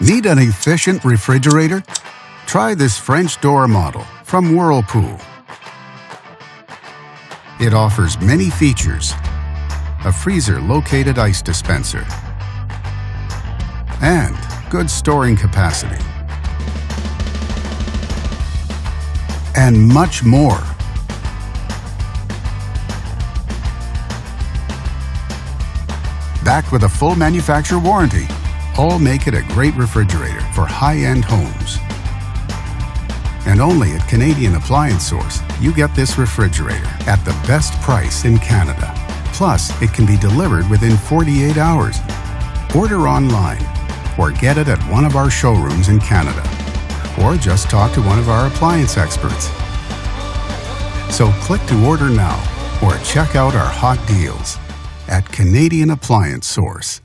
Need an efficient refrigerator? Try this French door model from Whirlpool. It offers many features: a freezer-located ice dispenser, and good storing capacity, and much more. Backed with a full manufacturer warranty, all make it a great refrigerator for high-end homes. And only at Canadian Appliance Source, you get this refrigerator at the best price in Canada. Plus, it can be delivered within 48 hours. Order online or get it at one of our showrooms in Canada. Or just talk to one of our appliance experts. So click to order now or check out our hot deals at Canadian Appliance Source.